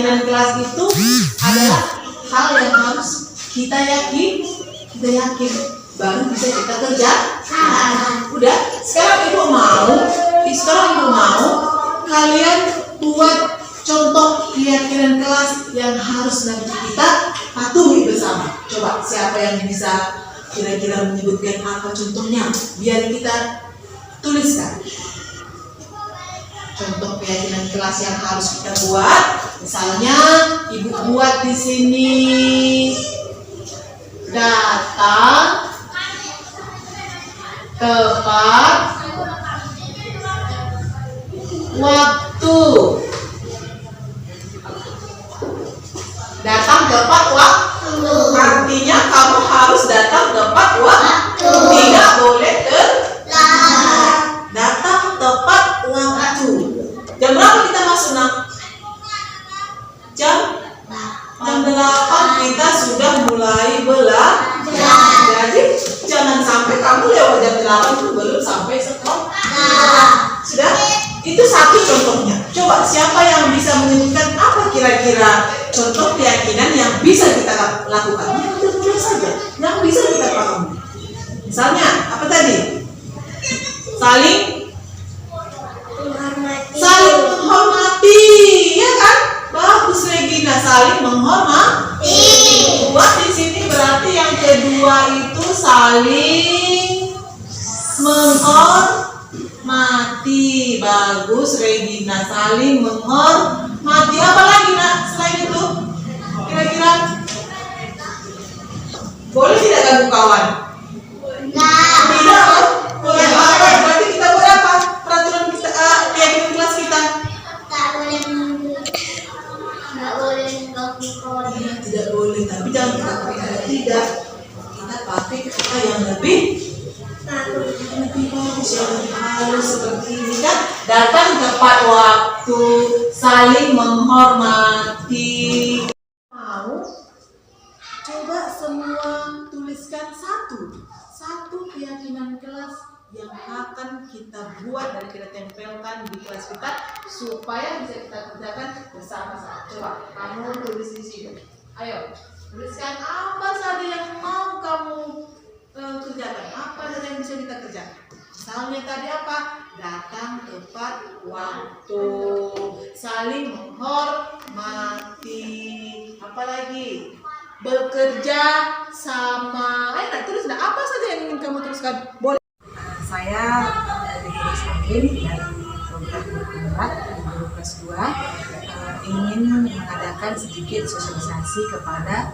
keyakinan kelas itu adalah hal yang harus kita yakin, baru bisa kita kerja. Udah, sekarang ibu mau kalian buat contoh keyakinan kelas yang harus nanti kita patuhi bersama. Coba siapa yang bisa kira-kira menyebutkan apa contohnya, biar kita tuliskan. Contoh keyakinan kelas yang harus kita buat, misalnya ibu buat di sini datang tepat waktu. Datang tepat waktu. Artinya kamu harus datang tepat waktu. Tidak boleh terlambat. Datang tepat waktu. Jam berapa kita masuk, Nak? Jam 8 kita sudah mulai belajar. Jadi jangan sampai kamu lewat jam 8 itu belum sampai sekolah. Sudah? Itu satu contohnya. Coba siapa yang bisa menyebutkan apa kira-kira contoh keyakinan yang bisa kita lakukan? Yang mudah saja, yang bisa kita pahami. Misalnya, apa tadi? Saling menghormati, ya kan? Bagus Regina, saling menghormati. Buat di sini berarti yang kedua itu saling menghormati. Bagus Regina, saling menghormati. Apa lagi, Nak, selain itu? Kira-kira boleh tidak ganggu kawan? Tidak. Boleh. Berarti kita buat apa? Peraturan kita, keyakinan kelas kita. Tidak boleh, tapi jangan kita pakai tidak. Kita pakai kata yang lebih bagus, yang lebih halus seperti ini kan. Datang tepat waktu, saling menghormati. Mau? Coba semua tuliskan satu keyakinan kelas yang akan kita buat dan kita tempelkan di kelas kita supaya bisa kita kerjakan bersama-sama. Coba kamu tulis di sini. Ayo, tuliskan apa saja yang mau kamu kerjakan. Apa saja yang bisa kita kerjakan. Misalnya tadi apa? Datang tepat waktu, saling menghormati. Apalagi? Bekerja sama. Ayo, tulis. Apa saja yang ingin kamu tuliskan? Boleh. Saya dari Guru Samin dalam program Bergerak di Guru Kelas 2 ingin mengadakan sedikit sosialisasi kepada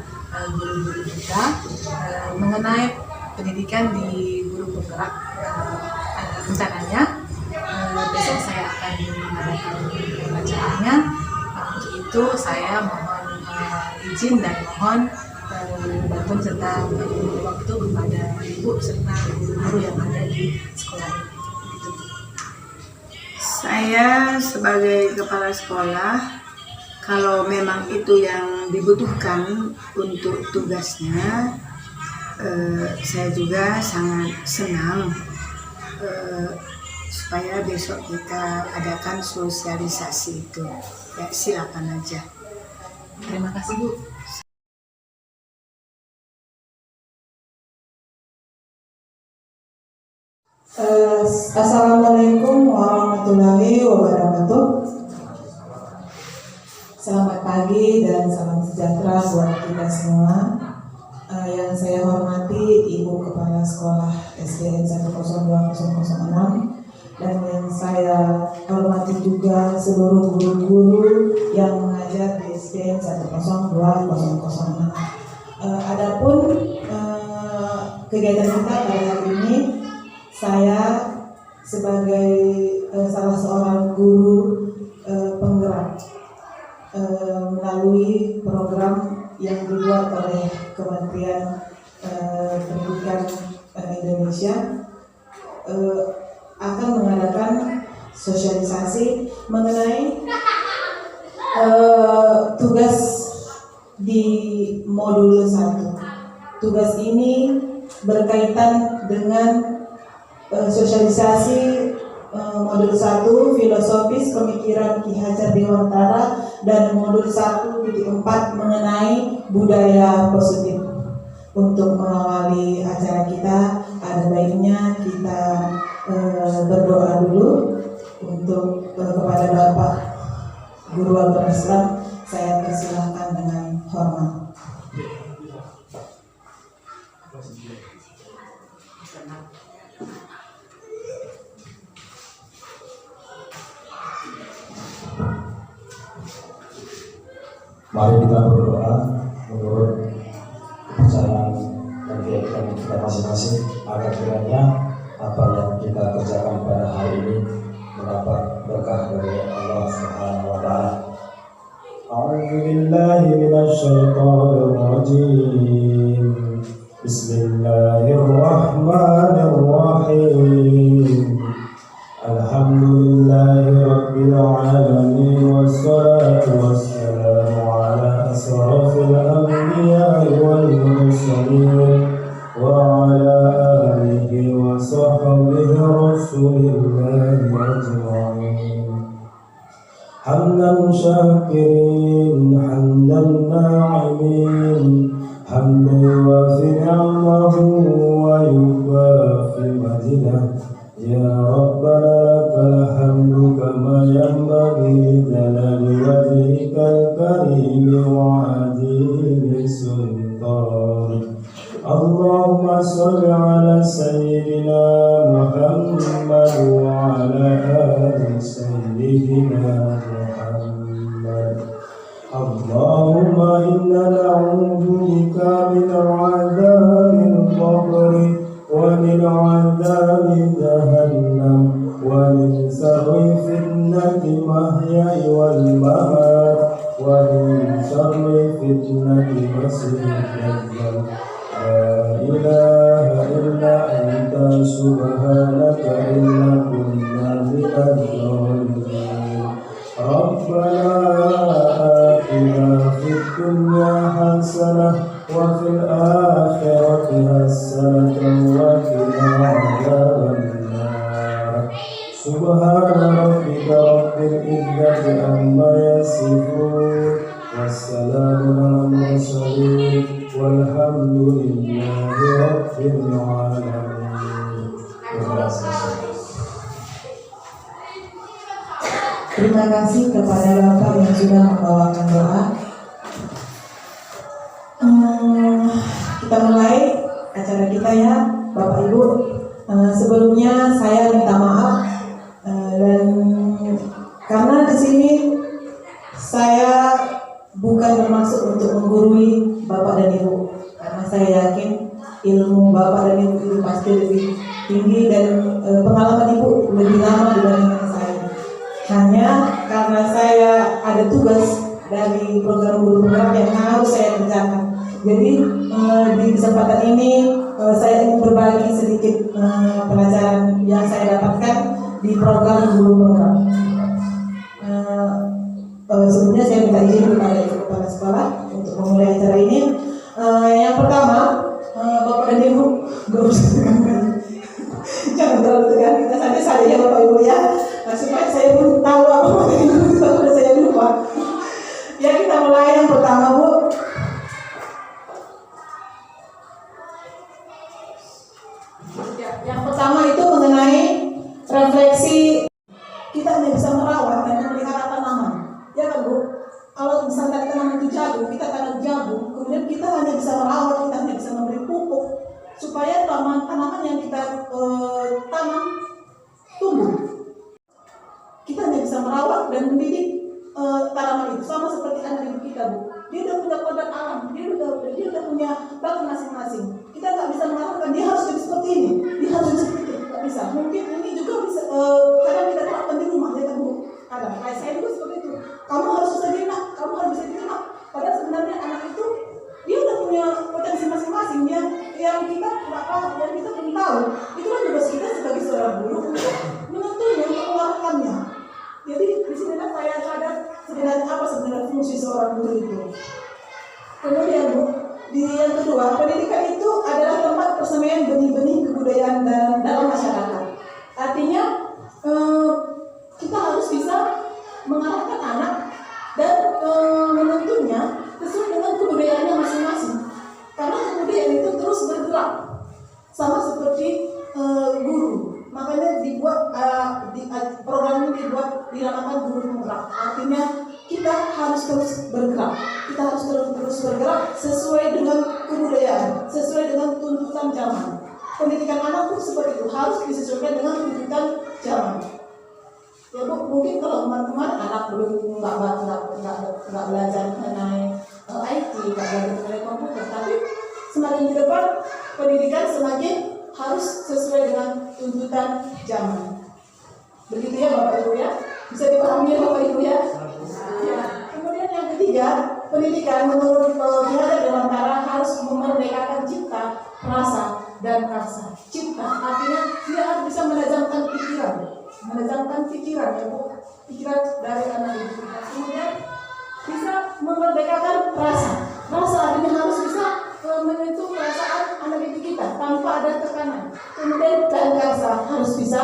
guru-guru kita mengenai pendidikan di Guru Bergerak. Rencananya besok saya akan mengadakan pembacaannya. Untuk itu saya mohon izin dan mohon bantuan serta waktu kepada ibu serta guru-guru yang ada di sekolah ini. Saya sebagai kepala sekolah, kalau memang itu yang dibutuhkan untuk tugasnya, saya juga sangat senang supaya besok kita adakan sosialisasi itu. Ya, silakan aja. Terima kasih, Bu. Assalamualaikum warahmatullahi wabarakatuh. Selamat pagi dan salam sejahtera buat kita semua. Yang saya hormati Ibu Kepala Sekolah SDN 102006 dan yang saya hormati juga seluruh guru-guru yang mengajar di SDN 102006. Adapun kegiatan kita pada hari ini, saya sebagai salah seorang guru penggerak melalui program yang dibuat oleh Kementerian Pendidikan Indonesia akan mengadakan sosialisasi mengenai tugas di modul 1. Tugas ini berkaitan dengan sosialisasi modul 1 filosofis pemikiran Ki Hajar Dewantara dan modul 1.4 mengenai budaya positif. Untuk mengawali acara kita, ada baiknya kita berdoa dulu untuk kepada Bapak Guru Agama Islam. Saya persilahkan dengan hormat. Mari kita berdoa menurut kepercayaan dan keyakinan kita masing-masing agar kiranya apa yang kita kerjakan pada hari ini mendapat berkah dari Allah Subhanahu wa taala. A'udzu billahi minasy syaithanir rajim. Bismillahirrahmanirrahim. Alhamdulillahi rabbil alamin wassalatu wassalamu ala asrafil anbiya'i wal mursalin wa ala alihi wa sahbihi rasulillahi ajma'in. Hamdan syakirin hamdan na'imin hamdan yuwafi ni'amahu wa yukafi mazidah. Ya Rabbana lakal hamdu kama yanbaghi lijalali wajhikal karim wa azimi sultanik. Allahumma shalli ala sayyidina Muhammad wa ala ali sayyidina Muhammad. Allahumma inna na'udzu bika min 'adzabil qabri ومن عذاب جهنم ومن شر فتنة المحيا والممات ومن شر فتنة المسيح الدجال. لا إله إلا أنت سبحانك إنا كنا من الظالمين. ربنا آتنا في الدنيا حسنة وفي الآخرة حسنة وقنا عذاب النار. سبحان ربك رب العزة عما يصفون والسلام على المرسلين والحمد لله رب العالمين. Terima kasih kepada Bapak yang sudah membawakan doa. Kita mulai acara kita ya, Bapak Ibu. Sebelumnya saya minta maaf dan karena di sini saya bukan bermaksud untuk menggurui Bapak dan Ibu, karena saya yakin ilmu Bapak dan Ibu itu pasti lebih tinggi dan pengalaman Ibu lebih lama dibandingkan saya. Hanya karena saya ada tugas dari program guru penggerak yang harus saya kerjakan. Jadi di kesempatan ini saya ingin berbagi sedikit pelajaran yang saya dapatkan di program guru penggerak. Sebelumnya saya minta izin kepada kepala sekolah untuk memulai acara ini. Yang pertama, Bapak dan Ibu, gak usah tegang, jangan terlalu tegang, kita santai saja ya Bapak Ibu ya, supaya saya pun tahu apa yang sudah saya lupa. Ya, kita mulai yang pertama, Bu. Yang pertama itu mengenai refleksi. Kita hanya bisa merawat dan memelihara tanaman, ya kan Bu? Kalau misalnya tanaman itu jagung, kita tanam jagung, kemudian kita hanya bisa merawat, kita hanya bisa memberi pupuk supaya tanaman yang kita tanam tumbuh. Kita hanya bisa merawat dan mendidik tanaman itu, sama seperti anak ibu kita, Bu. Dia udah punya kodrat alam, dia udah punya bakat masing-masing. Kita nggak bisa mengatakan dia harus jadi seperti ini, dia harus jadi seperti itu, nggak bisa. Mungkin ini juga bisa kadang kita terapkan di rumah, ya kan Bu? Kadang kayak saya juga seperti itu. Kamu harus bisa gini, kamu harus bisa gini. Padahal sebenarnya anak itu dia udah punya potensi masing-masing yang kita nggak tahu, yang kita belum tahu. Itu kan tugas kita sebagai seorang guru untuk menentunya, mengeluarkannya. Jadi di sini saya sadar sebenarnya apa sebenarnya fungsi seorang guru itu. Kemudian Bu, di yang kedua, pendidikan itu adalah tempat persemaian benih-benih kebudayaan dalam masyarakat. Artinya terus bergerak sesuai dengan kebudayaan, sesuai dengan tuntutan zaman. Pendidikan anak pun seperti itu, harus disesuaikan dengan tuntutan zaman. Ya Bu, mungkin kalau teman-teman anak belum nggak belajar mengenai IT, nggak belajar mengenai komputer, tapi semakin ke depan pendidikan semakin harus sesuai dengan tuntutan zaman. Begitu ya Bapak Ibu ya, bisa dipahami ya Bapak Ibu ya. Ya. Kemudian yang ketiga, pendidikan menurut Ki Hajar Dewantara harus memerdekakan cipta, rasa, dan rasa. Cipta artinya dia harus bisa menajamkan pikiran ya Bu, pikiran dari anak ibu kita. Kemudian bisa memerdekakan rasa artinya harus bisa menyentuh perasaan anak ibu kita tanpa ada tekanan. Kemudian dan rasa harus bisa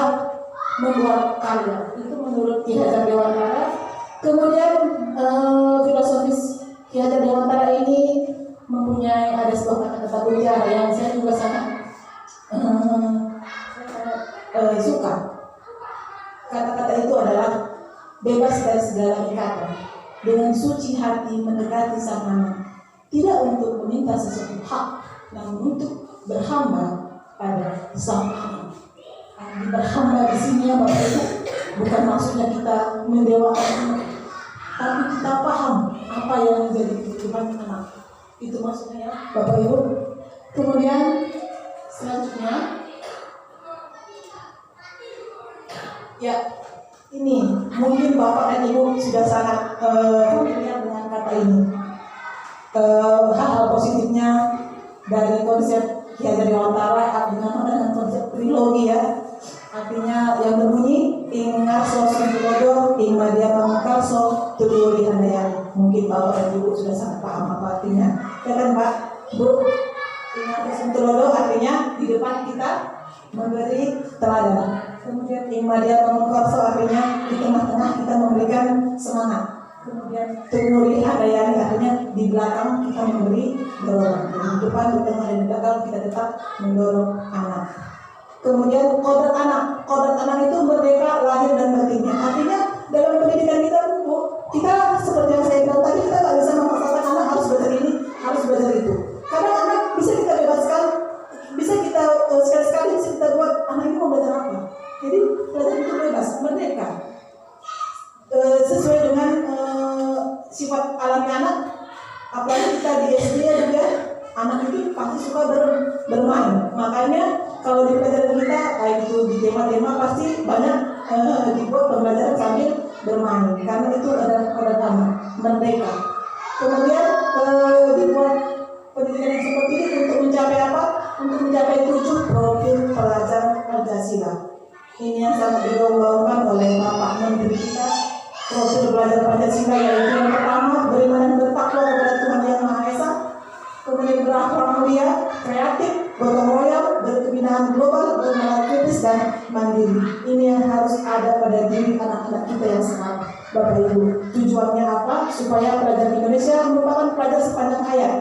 membuat karya. Itu menurut Ki Hajar Dewantara. Kemudian filosofis Ki Hajar Dewantara ini mempunyai ada sebuah kata-kata mutiara yang saya juga sangat suka. Kata-kata itu adalah bebas dari segala ikatan, dengan suci hati mendekati Sang Maha, tidak untuk meminta sesuatu hak, namun untuk berhamba pada Sang Maha. Berhamba di sini ya Bapak Ibu, bukan maksudnya kita mendewakan, tapi kita paham apa yang menjadi kebutuhan anak. Itu maksudnya ya Bapak Ibu. Kemudian selanjutnya, ya ini mungkin Bapak dan Ibu sudah sangat familiar dengan kata ini. Hal-hal positifnya dari konsep Ki Hajar Dewantara dengan konsep trilogi ya. Artinya yang berbunyi ing ngarso sumtulodo ing madya pamungkarso tutuli handayani. Mungkin Bapak dan Ibu sudah sangat paham apa artinya. Ya kan Pak? Bu, ing ngarso sumtulodo artinya di depan kita memberi teladan. Kemudian ing madya pamungkarso artinya di tengah-tengah kita memberikan semangat. Kemudian tutuli handayani artinya di belakang kita memberi dorongan. Di depan, di tengah, dan di belakang kita tetap mendorong anak. Kemudian kodrat anak itu merdeka lahir dan batinnya. Artinya dalam pendidikan kita Bu, kita seperti yang saya bilang tadi, kita nggak bisa memaksakan anak harus belajar ini, harus belajar itu. Karena anak bisa kita bebaskan, bisa kita sekali-sekali bisa kita buat anak ini mau belajar apa. Jadi belajar itu bebas, merdeka. Sesuai dengan sifat alami anak, apalagi kita di SD juga, anak itu pasti suka bermain. Makanya kalau di pelajaran kita kayak gitu di tema-tema pasti banyak dibuat pembelajaran sambil bermain, karena itu adalah keberagaman merdeka. Kemudian dibuat pendidikan yang seperti ini untuk mencapai apa? Untuk mencapai 7 profil pelajar Pancasila. Ini yang sangat digaungkan oleh Bapak Menteri kita. Profil pelajar Pancasila yaitu yang pertama, beriman dan bertakwa kepada Tuhan Yang Maha Esa. Kemudian berakhlak mulia, kreatif, gotong royong, berkebinaan global, bernalar kritis dan mandiri. Ini yang harus ada pada diri anak-anak kita yang sekarang, Bapak Ibu. Tujuannya apa? Supaya pelajar Indonesia merupakan pelajar sepanjang hayat.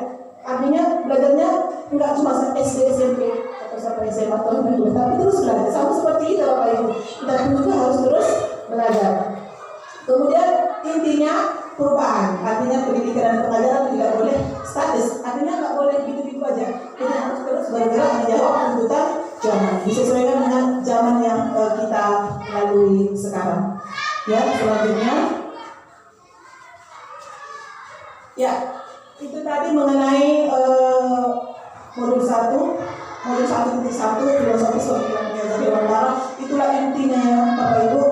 Artinya belajarnya enggak cuma SD, SMP atau sampai SMA atau S2, tapi terus belajar. Sama seperti itu Bapak Ibu. Kita pun juga harus terus belajar. Kemudian intinya perubahan, artinya pendidikan dan pengajaran tidak boleh statis, artinya nggak boleh gitu-gitu aja. Kita harus terus bergerak menjawab tuntutan zaman, disesuaikan dengan zaman yang kita lalui sekarang. Ya, selanjutnya, ya itu tadi mengenai modul 1.1 filosofis pemikiran Ki Hajar Dewantara. Itulah intinya ya Bapak Ibu.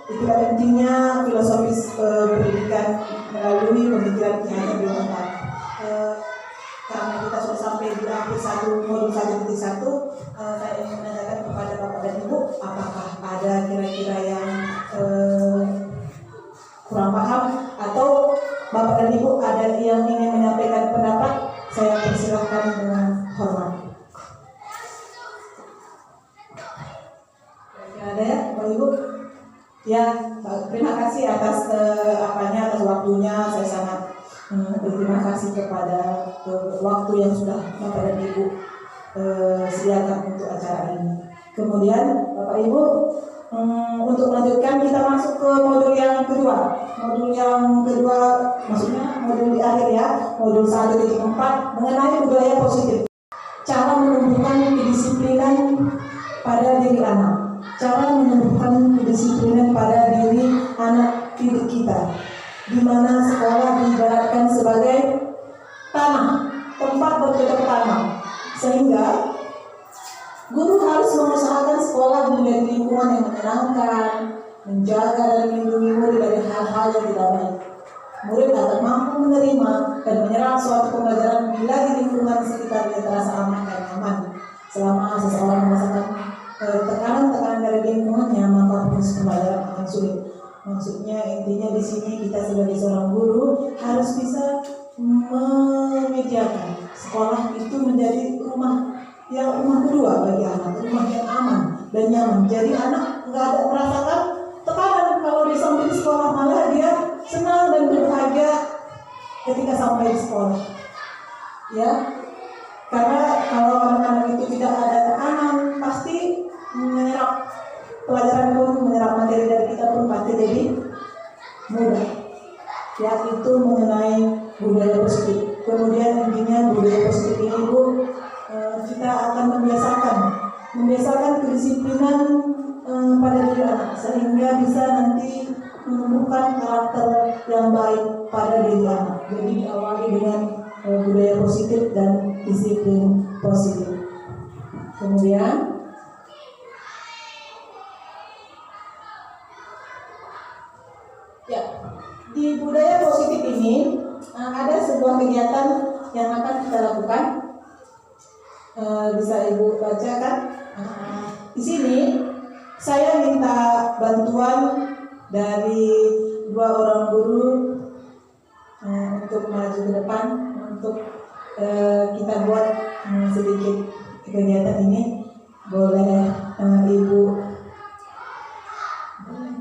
Itulah intinya filosofis pendidikan melalui pemikiran Ki Hajar Dewantara. Karena kita sudah sampai di akhir modul 1.1, saya ingin menanyakan kepada Bapak dan Ibu, apakah ada kira-kira yang kurang paham atau Bapak dan Ibu ada yang ingin menyampaikan pendapat? Saya persilakan dengan hormat. Ada ya Bapak Ibu? Ya, terima kasih atas atas waktunya. Saya sangat berterima kasih kepada waktu yang sudah Bapak dan Ibu sediakan untuk acara ini. Kemudian Bapak Ibu, untuk melanjutkan kita masuk ke modul yang kedua. Modul yang kedua maksudnya modul di akhir ya, modul 1.4 mengenai budaya positif. Cara menumbuhkan kedisiplinan pada diri anak. Cara menumbuhkan kedisiplinan pada diri anak didik kita. Di mana sekolah diibaratkan sebagai tanah, tempat bercocok tanam. Sehingga guru harus mengusahakan sekolah menjadi lingkungan yang menyenangkan, menjaga dan melindungi murid dari hal-hal yang tidak baik. Murid akan mampu menerima dan menyerap suatu pembelajaran bila di lingkungan sekitarnya terasa aman dan nyaman. Selama seseorang merasakan tekanan-tekanan dari lingkungannya, maka proses pembelajaran akan sulit. Maksudnya intinya di sini kita sebagai seorang guru harus bisa memediakan sekolah itu menjadi rumah kedua bagi anak, rumah yang aman dan nyaman. Jadi anak nggak ada merasakan tekanan kalau di samping sekolah, malah dia senang dan berbahagia ketika sampai di sekolah. Ya, karena kalau anak-anak itu tidak ada tekanan, pasti menyerap pelajaran pun, menyerap materi dari kita pun pasti jadi mudah. Ya, itu mengenai budaya positif. Kemudian intinya budaya positif ini Bu, kita akan membiasakan kedisiplinan pada diri anak sehingga bisa nanti menumbuhkan karakter yang baik pada diri anak. Jadi diawali dengan budaya positif dan disiplin positif. Kemudian ya, di budaya positif ini ada sebuah kegiatan yang akan kita lakukan. Bisa Ibu baca kan? Di sini saya minta bantuan dari 2 orang guru untuk maju ke depan untuk kita buat sedikit kegiatan ini. Boleh Ibu?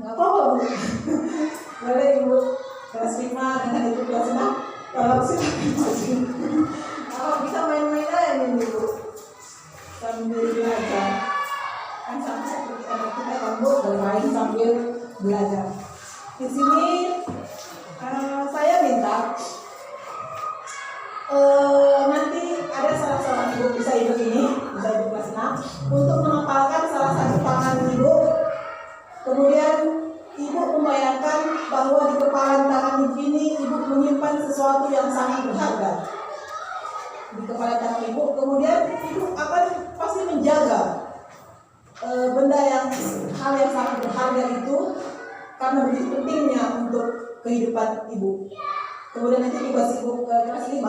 Nggak apa-apa Bu. Boleh Ibu kelas 5 dengan Ibu kelas 6. Kalau silakan. Kalau bisa main-main aja nih Bu. Sambil belajar, kan sampai kita kamu bermain sambil belajar. Di sini saya minta nanti ada salah seorang ibu, bisa ibu ini, bisa ibu kelas 6, untuk menghafalkan salah satu tangan ibu. Kemudian ibu membayangkan bahwa di kepala tangan ibu ini ibu menyimpan sesuatu yang sangat berharga di kepala tangan ibu. Kemudian ibu akan pasti menjaga hal yang sangat berharga itu karena begitu pentingnya untuk kehidupan ibu. Kemudian nanti ibu ke kelas 5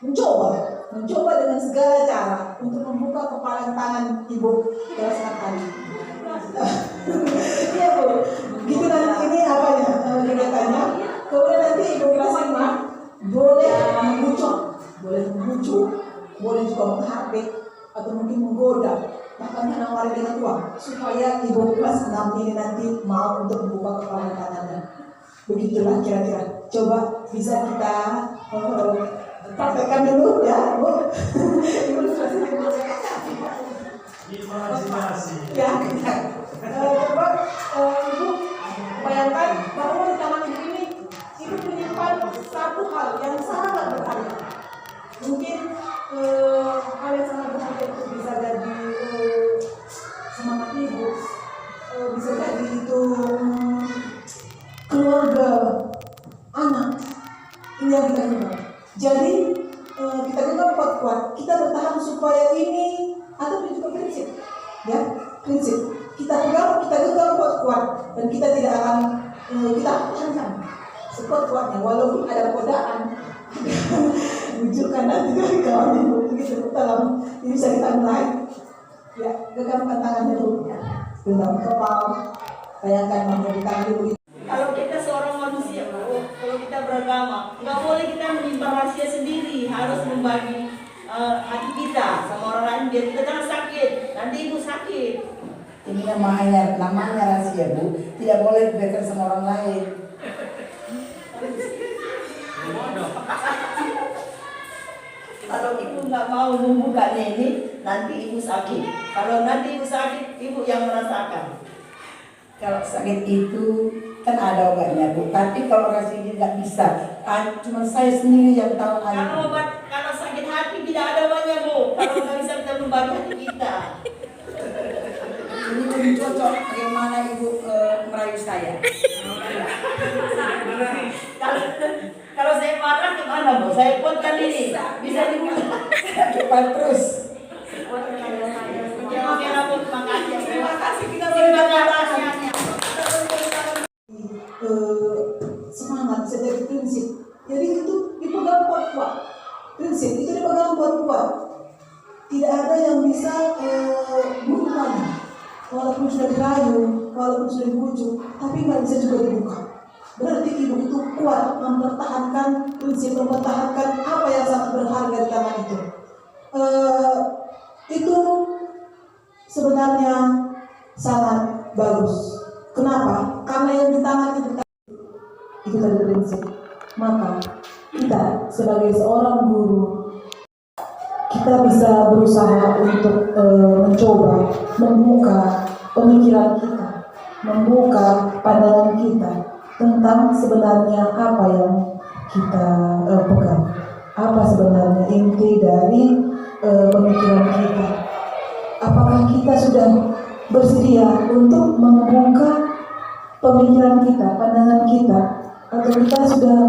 mencoba dengan segala cara untuk membuka kepala tangan ibu kelas 6 tadi. Iya Bu, gitu nanti ini apa ya kegiatannya. Kemudian nanti ibu kelas 5 boleh membujuk, boleh juga menghardik atau mungkin menggoda, bahkan menawari dengan uang supaya ibu kelas 6 ini nanti mau untuk membuka kepala tangannya. Begitulah kira-kira. Coba bisa kita praktekkan dulu ya Bu. Ibu kelas 5 ya. Coba Ibu bayangkan bahwa di tangan ibu ini ibu menyimpan satu hal yang sangat berharga. Mungkin hal yang sangat berharga itu bisa jadi semangat ibu, bisa jadi itu keluarga, anak. Ini yang kita genggam. Jadi kita genggam kuat-kuat. Kita bertahan supaya ini atau juga prinsip, ya prinsip. Kita genggam kuat-kuat dan kita tidak akan kita pertahankan sekuat-kuatnya walaupun ada godaan. Wujudkan nanti dari kawan ibu begitu dalam ini bisa kita mulai ya, genggamkan tangannya dulu ya, genggam kepala, bayangkan bahwa di tangan ibu. Kalau kita seorang manusia, kalau kita beragama, nggak boleh kita menyimpan rahasia sendiri, harus membagi hati kita sama orang lain biar kita jangan sakit. Nanti ibu sakit. Ini namanya rahasia Bu, tidak boleh dibiarkan sama orang lain. Kalau ibu nggak mau membukanya ini, nanti ibu sakit. Kalau nanti ibu sakit, ibu yang merasakan. Kalau sakit itu kan ada obatnya Bu, tapi kalau orang sini nggak bisa. Cuma saya sendiri yang tahu Kalau obat, kalau sakit hati tidak ada obatnya Bu. Kalau nggak bisa kita berbagi hati kita. Ini lebih cocok bagaimana Ibu merayu saya. Kalau saya marah gimana Bu? Saya kuatkan ini. Bisa juga. Cepat terus. Oke, Bu, terima kasih. Terima kasih kita Terima berikan kasih. Semangat, bisa jadi prinsip. Jadi itu dipegang kuat-kuat. Prinsip itu dipegang kuat-kuat. Tidak ada yang bisa bukan. Walaupun sudah dirayu, walaupun sudah dibujuk, tapi nggak bisa juga dibuka. Berarti ibu itu kuat mempertahankan prinsip, mempertahankan apa yang sangat berharga di tangan itu. Itu sebenarnya sangat bagus. Kenapa? Karena yang di tangan itu tadi prinsip. Maka kita sebagai seorang guru, kita bisa berusaha untuk mencoba membuka pemikiran kita, membuka pandangan kita tentang sebenarnya apa yang kita pegang, apa sebenarnya inti dari pemikiran kita. Apakah kita sudah bersedia untuk membuka pemikiran kita, pandangan kita, atau kita sudah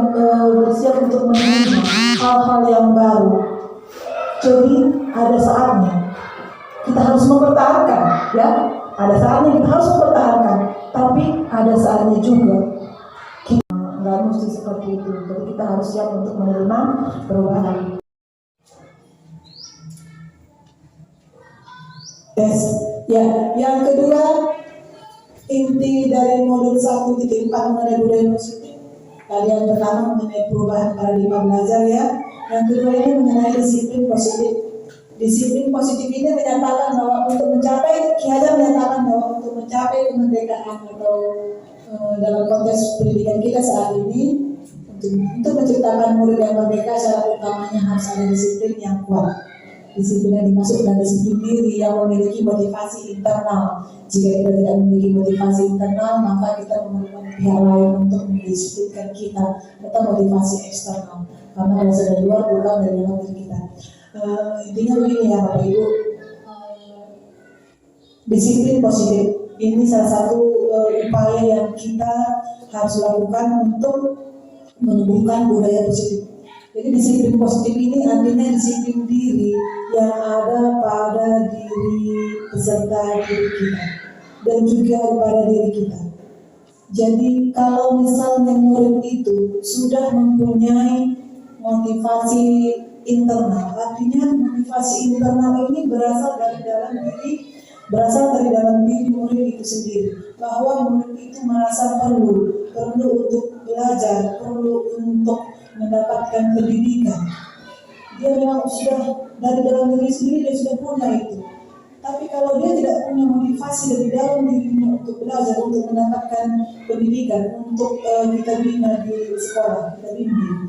bersiap untuk menerima hal-hal yang baru? Jadi ada saatnya kita harus mempertahankan, ya. Ada saatnya kita harus mempertahankan, tapi ada saatnya juga kita nggak mesti seperti itu. Jadi kita harus siap untuk menerima perubahan. Yes. Ya, yang kedua, inti dari modul 1.4 mengenai budaya positif. Tadi yang pertama mengenai perubahan paradigma belajar, ya. Yang kedua ini mengenai disiplin positif. Disiplin positif ini menyatakan bahwa untuk mencapai, Ki Hajar menyatakan bahwa untuk mencapai kemerdekaan atau dalam konteks pendidikan kita saat ini, untuk menciptakan murid yang merdeka, syarat utamanya harus ada disiplin yang kuat. Disiplin yang dimaksud adalah disiplin diri yang memiliki motivasi internal. Jika kita tidak memiliki motivasi internal, maka kita memerlukan pihak lain untuk mendisiplinkan kita, atau motivasi eksternal. Karena berasal dari luar, bukan dari dalam diri kita. Intinya begini ya Bapak Ibu, disiplin positif ini salah satu upaya yang kita harus lakukan untuk menumbuhkan budaya positif. Jadi disiplin positif ini artinya disiplin diri yang ada pada diri peserta diri kita dan juga pada diri kita. Jadi kalau misalnya murid itu sudah mempunyai motivasi internal, artinya motivasi internal ini berasal dari dalam diri murid itu sendiri, bahwa murid itu merasa perlu untuk belajar, perlu untuk mendapatkan pendidikan. Dia memang sudah dari dalam diri sendiri, dia sudah punya itu. Tapi kalau dia tidak punya motivasi dari dalam dirinya untuk belajar, untuk mendapatkan pendidikan, untuk kita bina di sekolah, kita bimbing,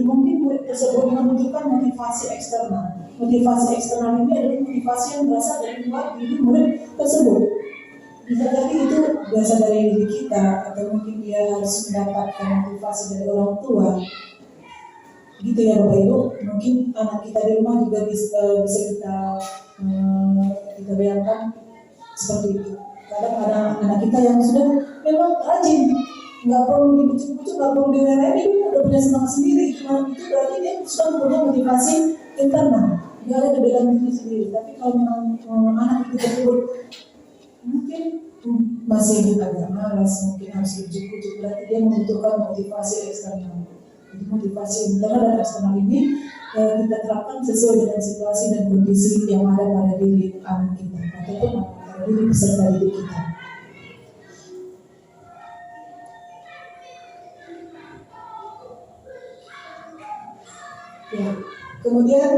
mungkin murid tersebut membutuhkan motivasi eksternal. Motivasi eksternal ini adalah motivasi yang berasal dari luar diri murid tersebut. Bisa jadi itu berasal dari diri kita, atau mungkin dia harus mendapatkan motivasi dari orang tua. Gitu ya Bapak Ibu. Mungkin anak kita di rumah juga bisa kita bayangkan seperti itu. Kadang ada anak kita yang sudah memang rajin, nggak perlu dibujuk-bujuk, nggak perlu direlai, dia udah punya semangat sendiri. Cuma itu berarti dia sudah punya motivasi internal. Dia ada di dalam diri sendiri. Tapi kalau memang anak itu tersebut mungkin masih agak malas, mungkin harus dibujuk-bujuk, berarti dia membutuhkan motivasi eksternal. Jadi motivasi internal dan eksternal ini kita terapkan sesuai dengan situasi dan kondisi yang ada pada diri anak kita, ataupun pada diri peserta didik kita. Ya. Kemudian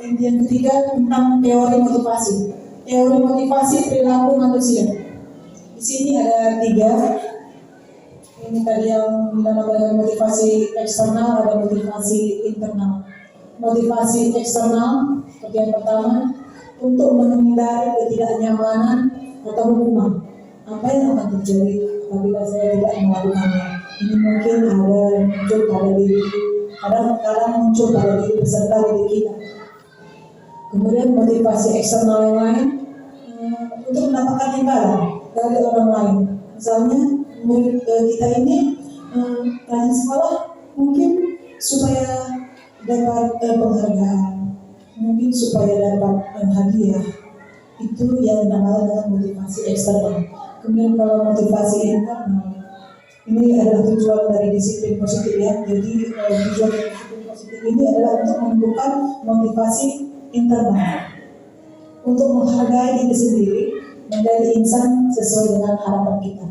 inti yang ketiga tentang teori motivasi. Teori motivasi perilaku manusia. Di sini ada 3. Ini tadi yang dinamakan motivasi eksternal, ada motivasi internal. Motivasi eksternal seperti yang pertama, untuk menghindari ketidaknyamanan atau hukuman. apa yang akan terjadi apabila saya tidak melakukannya. Ini mungkin ada muncul pada diri, kadang-kadang muncul pada diri peserta didik kita. Kemudian motivasi eksternal yang lain untuk mendapatkan imbalan dari orang lain. Misalnya murid kita ini rajin sekolah mungkin supaya dapat penghargaan, mungkin supaya dapat hadiah. Itu yang namanya dengan motivasi eksternal. Kemudian kalau motivasi internal, ini adalah tujuan dari disiplin positif ya. Jadi tujuan dari disiplin positif ini adalah untuk menumbuhkan motivasi internal, untuk menghargai diri sendiri, menjadi insan sesuai dengan harapan kita.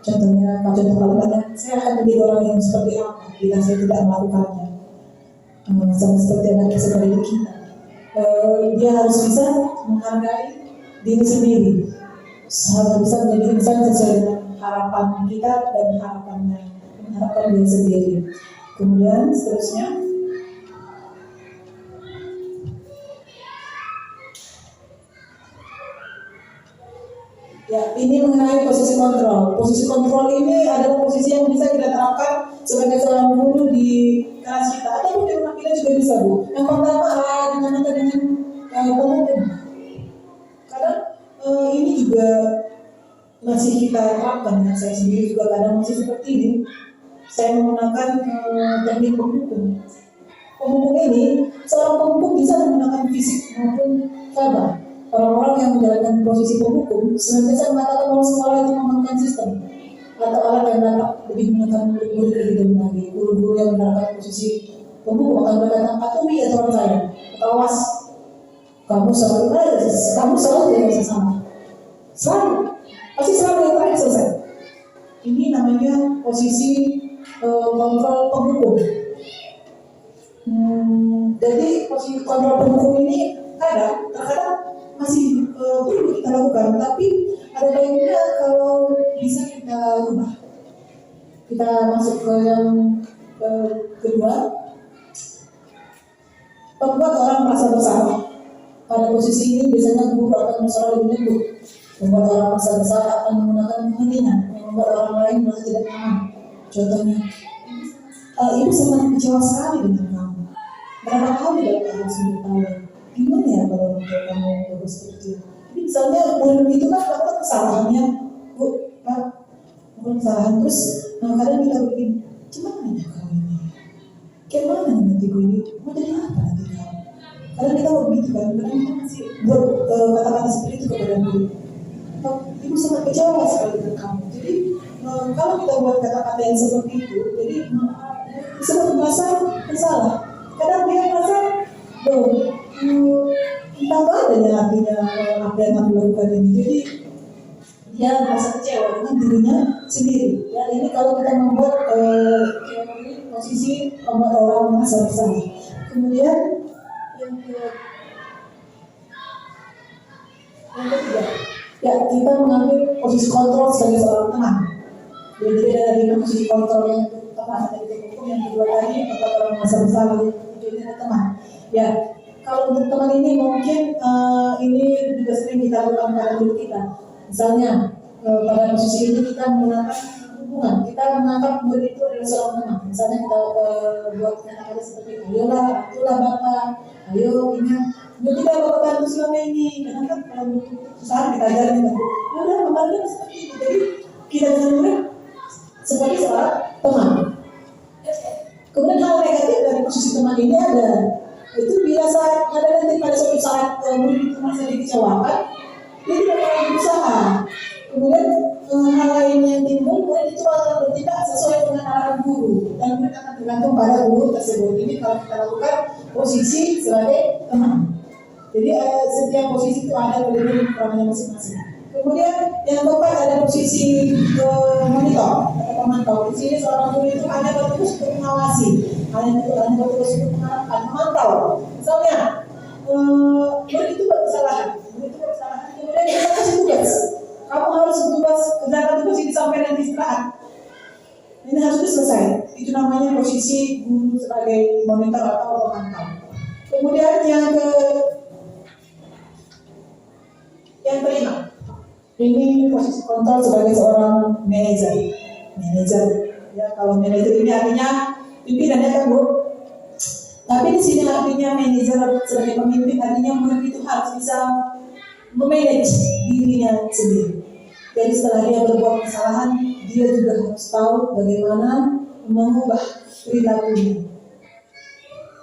Contohnya, contoh paling banyak, saya akan menjadi orang yang seperti apa bila saya tidak melakukannya. Sama seperti anak seperti kita. Dia harus bisa menghargai diri sendiri, harus bisa menjadi insan sesuai dengan harapan kita dan harapan dia sendiri. Kemudian seterusnya, ya, ini mengenai posisi kontrol. Posisi kontrol ini adalah posisi yang bisa kita terapkan sebagai seorang guru di kelas kita ataupun di rumah kita juga bisa, Bu. Yang pertama dengan pemimpin. Kadang ini juga masih kita terapkan. Ya. Saya sendiri juga kadang masih seperti ini. Saya menggunakan teknik pemukul. Pemukul ini, seorang pemukul bisa menggunakan fisik maupun verbal. Orang-orang yang menjalankan posisi pemukul senantiasa mengatakan bahwa sekolah itu menggunakan sistem atau alat yang dapat lebih menggunakan murid-murid lebih dahulu lagi. Guru-guru yang menerapkan posisi pemukul akan berkata, "Patuhi aturan saya, awas, kamu selalu tidak bisa sama, selalu, pasti selalu yang terakhir selesai." Ini namanya posisi kontrol pemukul. Jadi posisi kontrol pemukul ini terkadang masih perlu kita lakukan, tapi ada baiknya kalau bisa kita rubah. Kita masuk ke yang kedua, membuat orang merasa bersalah. Pada posisi ini biasanya guru akan bersalah lebih lembut. Membuat orang merasa bersalah akan menggunakan keheningan yang membuat orang lain merasa tidak nyaman. Contohnya, ibu sangat kecewa sekali dengan kamu. Berapa kali dalam harus beritahu? Gimana ya kalau untuk kamu bagus seperti itu? Jadi misalnya murid itu kan melakukan kesalahannya, Bu, Pak, melakukan kesalahan terus, kadang kita begini, gimana ya kamu ini? Gimana nanti gue ini? Mau jadi apa nanti kamu? Kadang kita begitu kan, kadang kita masih buat kata-kata seperti itu kepada murid. Ibu sangat kecewa sekali dengan kamu. Jadi kalau kita buat kata-kata yang seperti itu, jadi disebut merasa bersalah. Kadang dia merasa, entah apa adanya artinya apa yang aku lakukan ini. Jadi dia merasa kecewa dengan dirinya sendiri. Ya, ini kalau kita membuat posisi membuat orang merasa bersalah. Kemudian yang ketiga, ya, kita mengambil posisi kontrol sebagai seorang teman. Jadi dari posisi kontrol yang pertama tadi hukum, yang kedua tadi membuat orang merasa bersalah, jadi ada teman. Ya, kalau untuk teman ini mungkin ini juga sering kita lakukan pada diri kita. Misalnya pada posisi ini kita menggunakan hubungan, kita menganggap murid itu adalah seorang teman. Misalnya kita buat kata-kata seperti, ayolah, itulah bapak, ayo ingat, dia tidak bapak bantu selama ini. Karena kan kalau butuh usaha kita ajarin kita, udah membantu seperti itu. Jadi kita benar-benar sebagai seorang teman. Kemudian hal negatif dari posisi teman ini ada, itu bila saat ada nanti pada suatu saat murid itu merasa dikecewakan, dia tidak akan berusaha. Kemudian hal lain yang timbul, murid itu akan bertindak sesuai dengan arahan guru dan murid akan tergantung pada guru tersebut. Ini kalau kita lakukan posisi sebagai teman. Jadi setiap posisi itu ada pada perannya masing-masing. Kemudian yang keempat ada posisi monitor atau pemantau. Di sini seorang guru itu ada bertugas untuk mengawasi, ada bertugas untuk memantau. Misalnya murid itu berkesalahan, kemudian kita kasih tugas. Kamu harus kerjakan tugas ini sampai nanti istirahat. Ini harus selesai. Itu namanya posisi guru sebagai monitor atau pemantau. Kemudian yang kelima, Ini posisi kontrol sebagai seorang manajer. Ya, kalau manajer ini artinya pimpinan ya kan Bu. Tapi di sini artinya manajer sebagai pemimpin artinya murid itu harus bisa memanage dirinya sendiri. Jadi setelah dia berbuat kesalahan, dia juga harus tahu bagaimana mengubah perilakunya.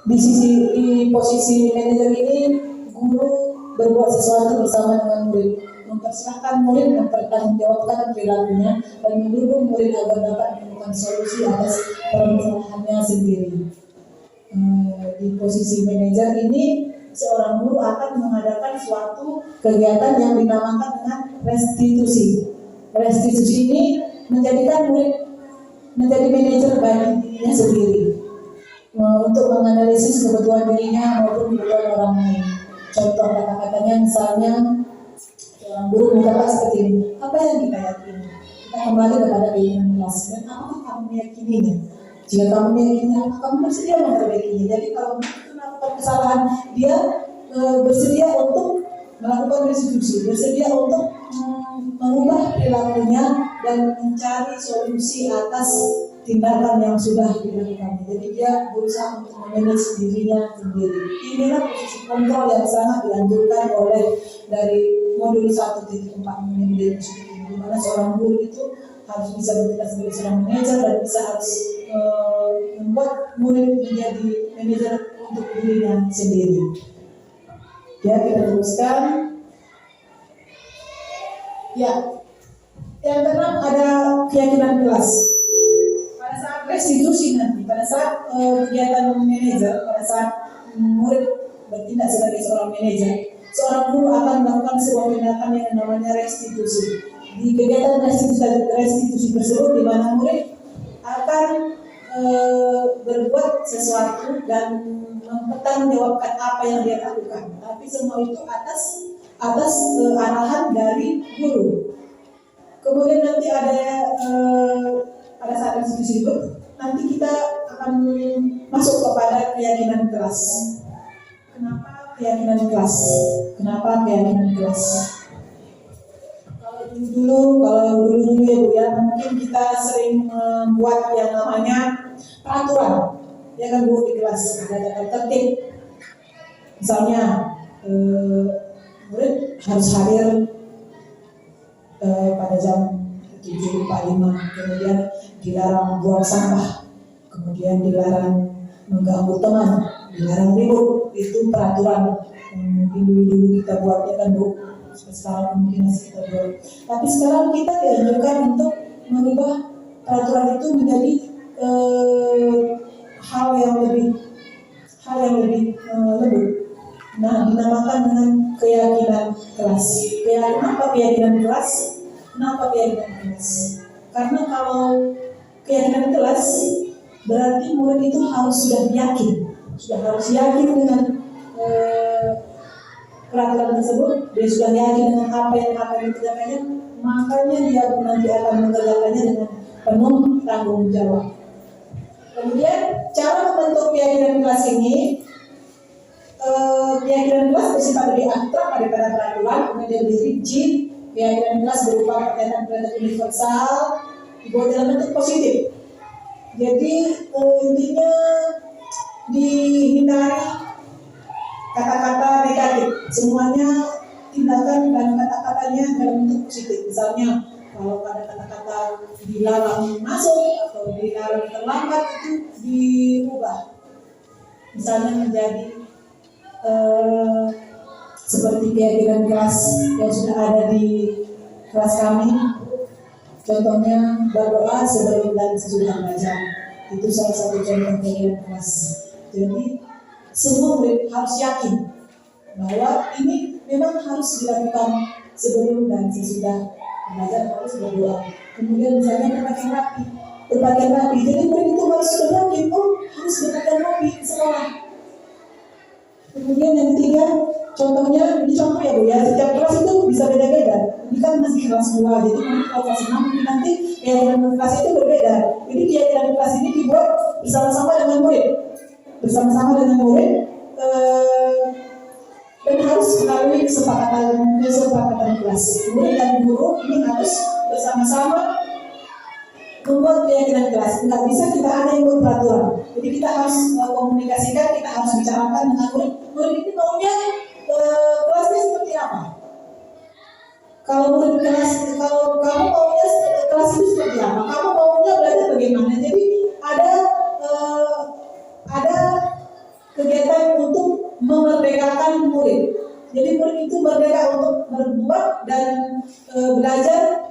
Di posisi manajer ini, guru berbuat sesuatu bersama dengan murid, mempersilahkan murid mempertanggungjawabkan perilakunya dan mendukung murid agar dapat menemukan solusi atas permasalahannya sendiri. Di posisi manajer ini, seorang guru akan mengadakan suatu kegiatan yang dinamakan dengan restitusi. Restitusi ini menjadikan murid menjadi manajer bagi dirinya sendiri, untuk menganalisis kebutuhan dirinya maupun kebutuhan orang lain. Contoh kata-katanya misalnya seorang guru mengatakan seperti ini, apa yang kita yakini? Kita kembali kepada keinginan kelas dan apakah kamu meyakininya? Jika kamu meyakini, apakah kamu bersedia memperbaikinya? Jadi kalau itu melakukan kesalahan, dia bersedia untuk melakukan restitusi, bersedia untuk mengubah perilakunya dan mencari solusi atas tindakan yang sudah dilakukan. Jadi dia berusaha untuk memanage dirinya sendiri. Inilah posisi kontrol yang sangat dianjurkan oleh dari modul 1.4 menjadi positif ini, di mana seorang guru itu harus bisa bertindak sebagai seorang manajer dan bisa harus membuat murid menjadi manajer untuk dirinya sendiri. Ya, kita teruskan. Ya, yang keenam ada keyakinan kelas. Pada saat restitusi nanti, pada saat kegiatan manajer, pada saat murid bertindak sebagai seorang manajer, seorang guru akan melakukan sebuah tindakan yang namanya restitusi. Di kegiatan restitusi tersebut, di mana murid akan berbuat sesuatu dan mempertanggungjawabkan apa yang dia lakukan. Tapi semua itu atas arahan dari guru. Kemudian nanti ada pada saat restitusi itu nanti kita akan masuk kepada keyakinan kelas. Kenapa keyakinan kelas? Kalau dulu ya Bu ya, mungkin kita sering membuat yang namanya peraturan, ya kan Bu, di kelas ada tata tertib. Misalnya murid harus hadir pada jam 7.45, kemudian dilarang buang sampah, kemudian dilarang mengganggu teman, dilarang ribut. Itu peraturan mungkin dulu kita buatnya kan Bu, sekarang mungkin masih kita buat. Tapi sekarang kita dianjurkan untuk merubah peraturan itu menjadi hal yang lebih lembut. Nah, dinamakan dengan keyakinan kelas. Kenapa keyakinan kelas? Karena kalau keyakinan kelas berarti murid itu sudah harus yakin dengan peraturan tersebut. Dia sudah yakin dengan apa yang akan dikerjakannya, makanya dia nanti akan mengerjakannya dengan penuh tanggung jawab. Kemudian cara membentuk keyakinan kelas ini, keyakinan kelas bersifat lebih abstrak daripada peraturan, kemudian lebih rigid. Keyakinan kelas berupa pernyataan universal dibuat dalam bentuk positif. Jadi intinya dihindari kata-kata negatif. Semuanya tindakan dan kata-katanya dalam bentuk positif. Misalnya kalau ada kata-kata dilarang masuk atau dilarang terlambat, itu diubah. Misalnya menjadi seperti keyakinan kelas yang sudah ada di kelas kami. Contohnya berdoa sebelum dan sesudah belajar. Itu salah satu contoh keyakinan kelas. Jadi semua murid harus yakin bahwa ini memang harus dilakukan sebelum dan sesudah belajar, harus berdoa. Kemudian misalnya berpakaian rapi. Jadi murid itu harus sudah yakin, harus berpakaian rapi sekolah. Kemudian yang ketiga, contohnya, ini contoh ya Bu ya, setiap kelas itu bisa beda-beda. Ini kan masih kelas 2, jadi kalau kelas 6 mungkin nanti keyakinan kelas itu berbeda. Jadi keyakinan kelas ini dibuat bersama-sama dengan murid, dan harus harus melalui kesepakatan kelas. Murid dan guru ini harus bersama-sama membuat keyakinan kelas. Nggak bisa kita hanya ikut peraturan. Jadi kita harus komunikasikan, kita harus bicarakan dengan murid. Murid ini maunya kelasnya seperti apa? Kalau murid kelas, kalau kamu maunya kelas itu seperti apa? Kamu maunya belajar bagaimana? Jadi ada kegiatan untuk memerdekakan murid. Jadi murid itu merdeka untuk berbuat dan belajar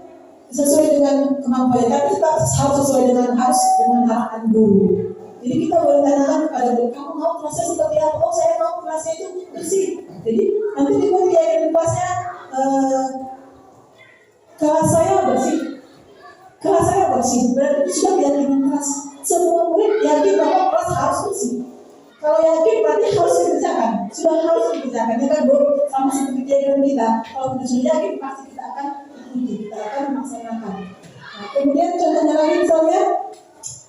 sesuai dengan kemampuan, tapi tetap harus sesuai dengan arahan guru. Jadi kita boleh tanyakan kepada guru, kamu mau kelasnya seperti apa? Oh, saya mau kelasnya itu bersih. Jadi nanti dibuat keyakinan kelasnya, kelas saya bersih. Berarti itu sudah keyakinan kelas. Semua murid yakin bahwa kelas harus bersih. Kalau yakin berarti harus dikerjakan. Sudah harus dikerjakan. Ya kan, Bu? Sama seperti keyakinan kita. Kalau kita sudah yakin pasti kita akan kita akan melaksanakan. Nah, kemudian contohnya lagi misalnya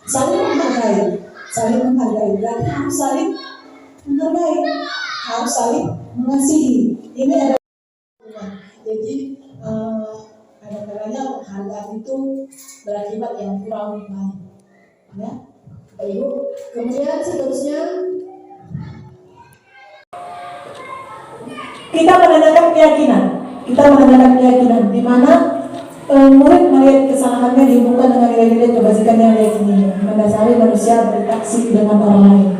saling menghargai. Berarti harus saling menghargai, harus saling mengasihi. Ini ada. Jadi ada kalanya penghargaan itu berakibat yang kurang baik. Ya, Ibu. Kemudian seterusnya kita menanyakan keyakinan. Di mana murid melihat kesalahannya dihubungkan dengan nilai-nilai kebajikan yang diyakini, mendasari manusia berinteraksi dengan orang lain.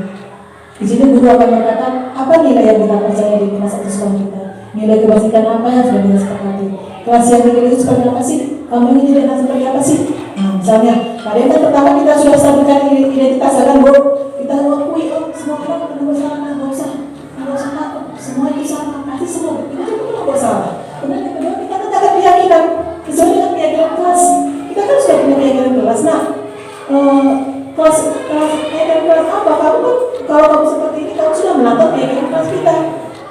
Di sini guru akan berkata, apa nilai yang kita percaya di kelas atau sekolah kita? Nilai kebajikan apa yang sudah kita sepakati? Kelas yang dipilih itu seperti apa sih? Kamu ini nilai seperti apa sih? Nah, misalnya, pada yang pertama kita sudah stabilkan identitas, kan Bu? Kita mengakui, oh semua orang pernah bersalah, nggak usah takut, semua itu sama, pasti semua kita tidak bersalah. Kemudian yang kedua kita kan ada keyakinan, sesuai dengan keyakinan kelas. Kita kan sudah punya keyakinan kelas. Nah, keyakinan kelas apa? Kamu kan kalau kamu seperti ini, kamu sudah melanggar keyakinan kelas kita.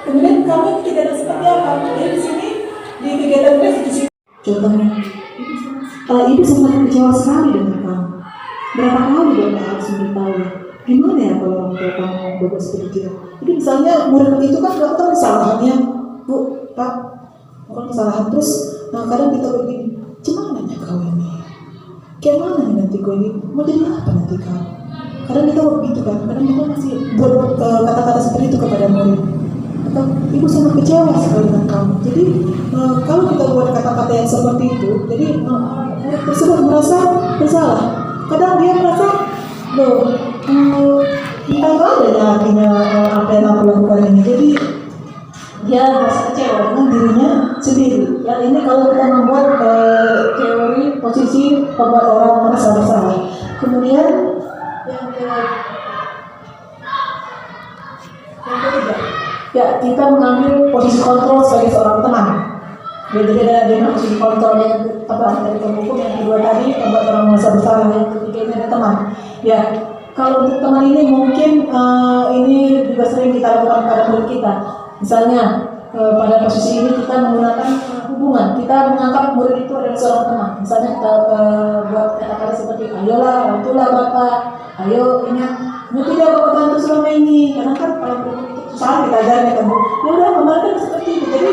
Kemudian kamu tidak ada seperti apa? Jadi di sini di kegiatan kelas itu sih. Contohnya, ibu sempat kecewa sekali dengan kamu. Berapa kali Bapak harus memberitahu? Gimana ya kalau orang tua kamu Bapak seperti itu? Jadi misalnya murid itu kan melakukan kesalahannya, Bu, Pak, melakukan kesalahan terus. Nah kadang kita begini, gimana ya kau ini? Kayak mana nih nanti kau ini? Mau jadi apa nanti kau? Kadang kita begitu kan, kadang kita masih buat kata-kata seperti itu kepada murid. Atau ibu sangat kecewa sekali dengan kamu. Jadi kalau kita buat kata-kata yang seperti itu, jadi murid tersebut merasa bersalah. Kadang dia merasa, loh, entah adanya artinya apa yang aku lakukan ini. Jadi dia merasa kecewa dengan dirinya sendiri. Dan ini kalau kita membuat teori posisi membuat orang merasa bersalah. Kemudian yang ketiga, ya kita mengambil posisi kontrol sebagai seorang teman. Jadi ada posisi kontrol yang pertama dari hukum, yang kedua tadi membuat orang merasa bersalah, yang ketiga ini ada teman. Ya, kalau untuk teman ini mungkin ini juga sering kita lakukan pada murid kita. Misalnya pada posisi ini kita menggunakan hubungan, kita menganggap murid itu adalah seorang teman. Misalnya kita buat kata-kata seperti ayolah, bantulah Bapak, ayo ingat, tidak Bapak bantu selama ini. Karena kan kalau murid itu susah kita ajarnya kan, ya udah kemarin kan seperti itu. Jadi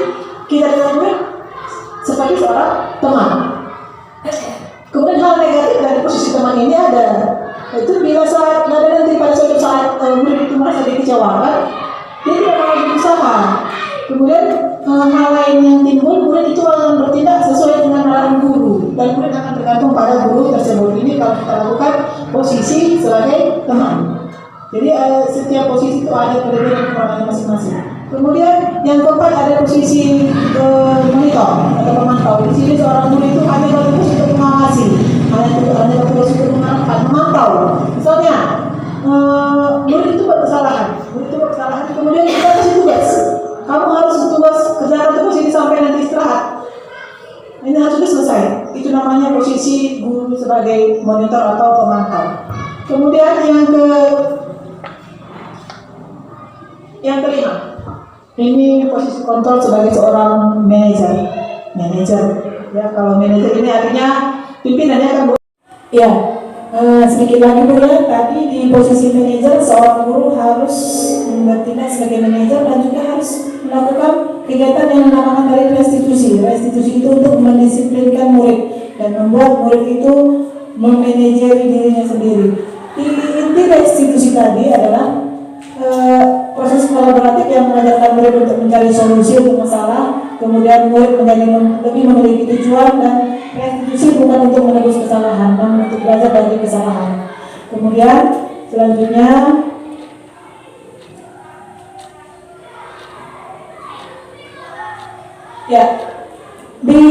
kita dengan murid seperti seorang teman. Kemudian hal negatif dari posisi teman ini ada, itu bila saat nanti pada suatu saat murid itu merasa dikecewakan, dia tidak mau berusaha. Kemudian hal lain yang timbul, murid itu akan bertindak sesuai dengan arahan guru, dan murid akan tergantung pada guru tersebut. Ini kalau kita lakukan posisi sebagai teman. Jadi setiap posisi itu ada kelebihan dan kekurangannya masing-masing. Kemudian yang keempat ada posisi monitor atau pemantau. Di sini seorang guru itu hanya bertugas untuk mengawasi, hanya bertugas untuk memantau. Misalnya murid itu buat kesalahan, kemudian kita kasih tugas. Kamu harus tugas kerjakan tugas ini sampai nanti istirahat. Ini harus selesai. Itu namanya posisi guru sebagai monitor atau pemantau. Kemudian yang kelima, ini posisi kontrol sebagai seorang manajer. Ya, kalau manajer ini artinya pimpinannya kan. Ya, sedikit lagi Bu ya. Tadi di posisi manajer seorang guru harus bertindak sebagai manajer dan juga harus melakukan kegiatan yang dinamakan dari restitusi. Restitusi itu untuk mendisiplinkan murid dan membuat murid itu memanajeri dirinya sendiri. Inti restitusi tadi adalah proses kolaboratif yang mengajarkan murid untuk mencari solusi untuk masalah, kemudian murid menjadi lebih memiliki tujuan, dan restitusi bukan untuk menebus kesalahan, namun untuk belajar dari kesalahan. Kemudian selanjutnya ya, di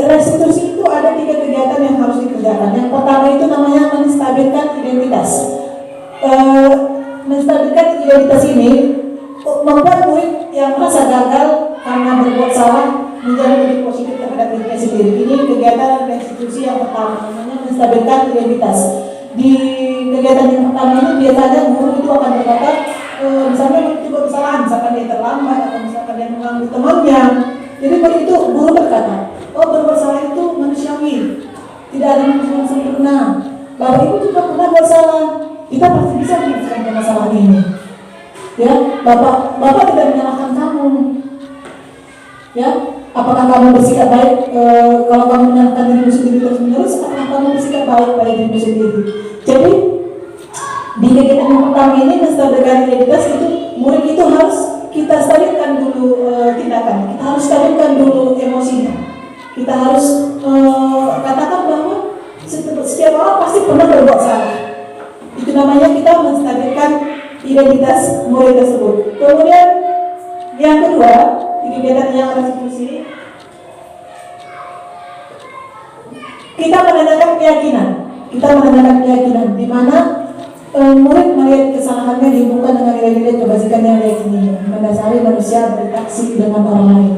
restitusi itu ada 3 kegiatan yang harus dikerjakan. Yang pertama itu namanya menstabilkan identitas. Menstabilkan identitas ini membuat murid yang merasa gagal karena berbuat salah menjadi lebih positif terhadap dirinya sendiri. Ini kegiatan restitusi yang pertama, namanya menstabilkan identitas. Di kegiatan yang pertama ini biasanya guru itu akan berkata, misalnya itu kesalahan, misalkan dia terlambat atau misalkan dia mengganggu temannya. Jadi murid itu guru berkata, oh berbuat salah itu manusiawi, tidak ada manusia yang sempurna. Bapak Ibu juga pernah buat salah, kita pasti bisa menyelesaikan masalah ini. Ya, Bapak tidak menyalahkan kamu. Ya, apakah kamu bersikap baik kalau kamu menyalahkan dirimu sendiri terus-menerus, apakah kamu bersikap baik pada dirimu sendiri? Jadi di kegiatan yang pertama ini menstabilkan identitas itu murid itu harus kita stabilkan dulu tindakan, kita harus stabilkan dulu emosinya. Kita harus katakan bahwa setiap orang pasti pernah berbuat salah. Itu namanya kita menstabilkan identitas murid tersebut. Kemudian yang kedua, di kegiatan yang restitusi, kita menanyakan keyakinan. Kita menanyakan keyakinan di mana murid melihat kesalahannya dihubungkan dengan nilai-nilai kebajikan yang diyakininya, mendasari manusia berinteraksi dengan orang lain.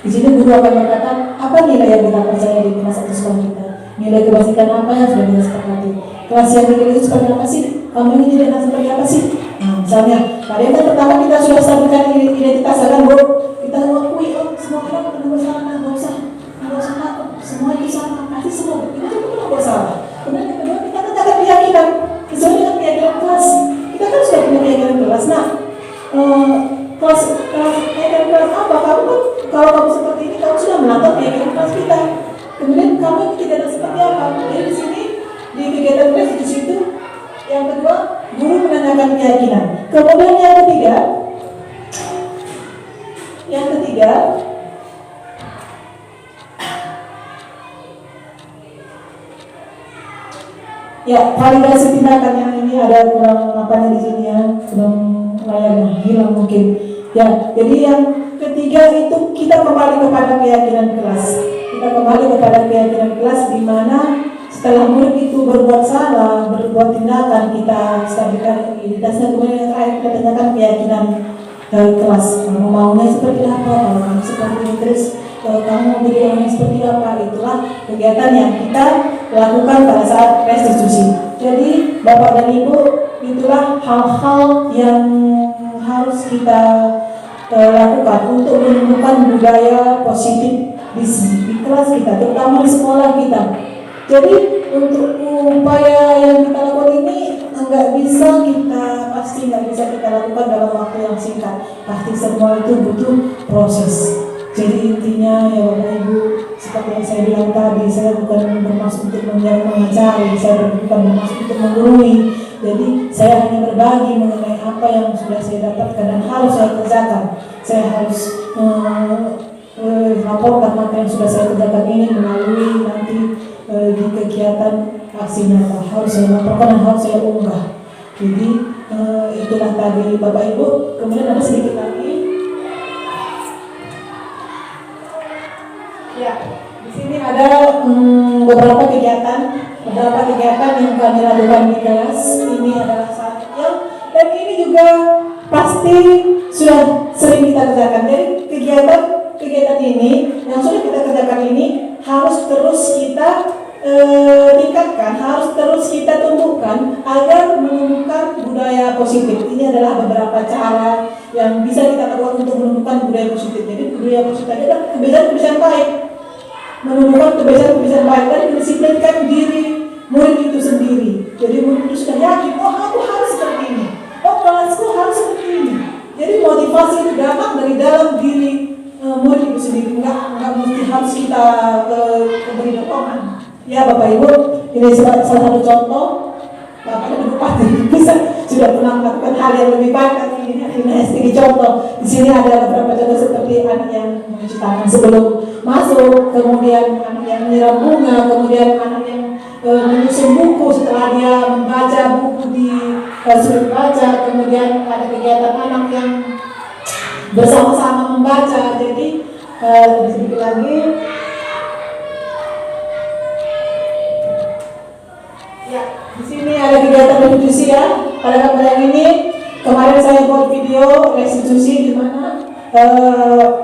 Di sini guru akan berkata, apa nilai yang kita percaya di kelas atau sekolah kita? Nilai kebajikan apa yang sudah kita sepakati? Kelas yang nilai itu seperti apa sih? Kamu ini tidak seperti apa sih? Nah, misalnya, pada yang pertama kita sudah stabilkan identitas, kan Bu? Kita mengakui, oh semua orang pernah bersalah, nggak usah takut, semua itu salah, pasti semua itu pernah bersalah. Kemudian yang kedua, kita tetap keyakinan, sesuai dengan keyakinan kelas. Kita kan sudah punya keyakinan kelas. Nah, keyakinan kelas apa? Kamu kan, kalau kamu seperti ini, kamu sudah melanggar keyakinan kelas kita. Kemudian kamu tidak ada seperti apa? Jadi di sini di kegiatan restitusi itu, yang kedua, guru menanyakan keyakinan. Kemudian yang ketiga, ya validasi tindakan. Yang ini ada kurang apanya di sini ya, kurang layarnya hilang mungkin. Ya, jadi yang ketiga itu kita kembali kepada keyakinan kelas. Kita kembali kepada keyakinan kelas di mana setelah murid itu berbuat salah, berbuat tindakan, kita stabilkan identitasnya. Kemudian yang terakhir kita tanyakan keyakinan kelas. Kamu maunya seperti apa? Kalau kamu seperti ini terus kamu menjadi orang yang seperti apa? Itulah kegiatan yang kita lakukan pada saat restitusi. Jadi Bapak dan Ibu, itulah hal-hal yang harus kita lakukan untuk menumbuhkan budaya positif di kelas kita, terutama di sekolah kita. Jadi untuk upaya yang kita lakukan ini nggak bisa kita lakukan dalam waktu yang singkat. Pasti semua itu butuh proses. Jadi intinya ya Bapak Ibu, seperti yang saya bilang tadi, saya bukan bermaksud untuk mengajari, saya bukan bermaksud untuk menggurui. Jadi saya hanya berbagi mengenai apa yang sudah saya dapatkan dan harus saya kerjakan. Saya harus laporkan apa yang sudah saya kerjakan ini melalui nanti di kegiatan aksi nyata. Harus saya laporkan dan harus saya unggah. Jadi itulah tadi Bapak Ibu. Kemudian ada sedikit lagi. Ya, di sini ada beberapa kegiatan yang kami lakukan di kelas. Ini adalah satu, dan ini juga pasti sudah sering kita kerjakan. Jadi kegiatan ini yang sudah kita kerjakan ini harus terus kita tingkatkan, harus terus kita tumbuhkan agar menumbuhkan budaya positif. Ini adalah beberapa cara yang bisa kita lakukan untuk menumbuhkan budaya positif. Jadi budaya positif adalah kebiasaan-kebiasaan baik, menumbuhkan kebiasaan-kebiasaan baik dan mendisiplinkan diri murid itu sendiri. Jadi murid itu sudah yakin, oh aku harus seperti ini. oh kelasku harus seperti ini. Jadi motivasi itu datang dari dalam diri murid itu sendiri, nggak mesti harus kita beri dorongan. Ya Bapak Ibu, ini salah satu contoh. Bapak Ibu pasti bisa sudah pernah melakukan hal yang lebih baik dari ini contoh. Di sini ada beberapa contoh seperti anak yang mencuci tangan sebelum masuk, kemudian anak yang menyiram bunga, kemudian anak yang menyusun buku setelah dia membaca buku di sudut baca, kemudian ada kegiatan anak yang bersama-sama membaca. Jadi sedikit lagi. Ya, di sini ada kegiatan restitusi ya. Pada gambar yang ini kemarin saya buat video restitusi di mana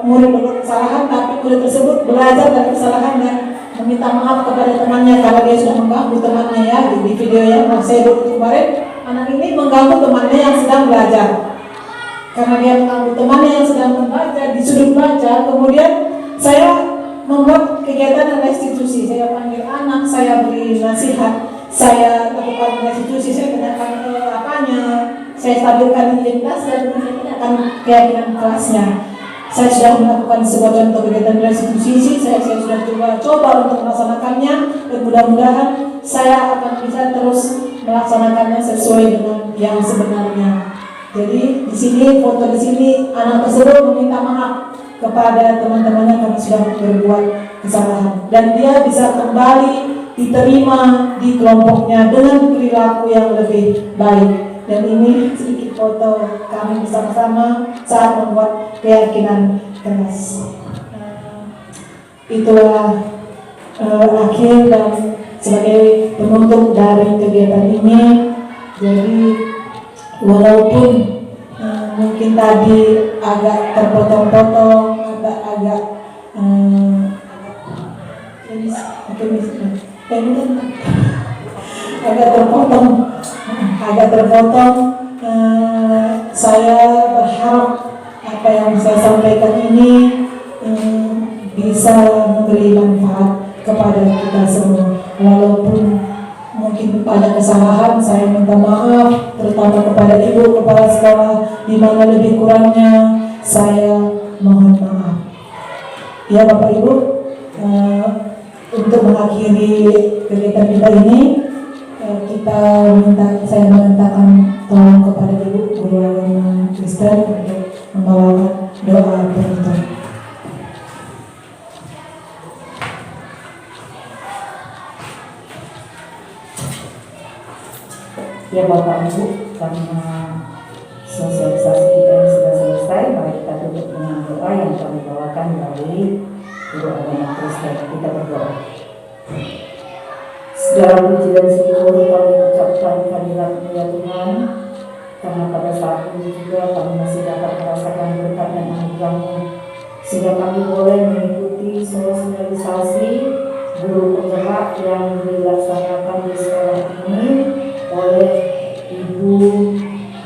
murid berbuat kesalahan, tapi murid tersebut belajar dari kesalahan dan meminta maaf kepada temannya karena dia sudah mengganggu temannya ya. Di video yang saya buat kemarin, anak ini mengganggu temannya yang sedang belajar. Karena dia mengganggu temannya yang sedang membaca di sudut baca, kemudian saya membuat kegiatan restitusi. Saya panggil anak, saya beri nasihat, saya lakukan restitusi, saya tanyakan apanya, saya stabilkan identitas dan saya tanyakan keyakinan kelasnya. Saya sudah melakukan sebuah contoh kegiatan restitusi, saya sudah coba untuk melaksanakannya dan mudah-mudahan saya akan bisa terus melaksanakannya sesuai dengan yang sebenarnya. Jadi di sini foto di sini anak tersebut meminta maaf kepada teman-temannya karena sudah berbuat kesalahan dan dia bisa kembali diterima di kelompoknya dengan perilaku yang lebih baik. Dan ini sedikit foto kami bersama-sama saat membuat keyakinan kelas. Itulah akhir dan sebagai penutup dari kegiatan ini. Jadi walaupun mungkin tadi agak terpotong-potong, agak terpotong, saya berharap apa yang saya sampaikan ini bisa memberi manfaat kepada kita semua. Walaupun mungkin pada kesalahan, saya minta maaf terutama kepada ibu kepala sekolah di mana lebih kurangnya saya mohon maaf. Ya Bapak Ibu, untuk mengakhiri kegiatan kita ini, saya memintakan tolong kepada Ibu Guru Agama Kristen untuk membawakan doa penutup. Ya Bapak Ibu, karena sosialisasi kita yang sudah selesai, mari kita tutup dengan doa yang kami bawakan dari Guru Agama Kristen. Kita berdoa. Segala puji dan syukur kami ucapkan kehadirat-Mu ya Tuhan, karena pada saat ini juga kami masih dapat merasakan berkat dan anugerah-Mu, sehingga kami boleh mengikuti sosialisasi guru penggerak yang dilaksanakan di sekolah ini oleh Ibu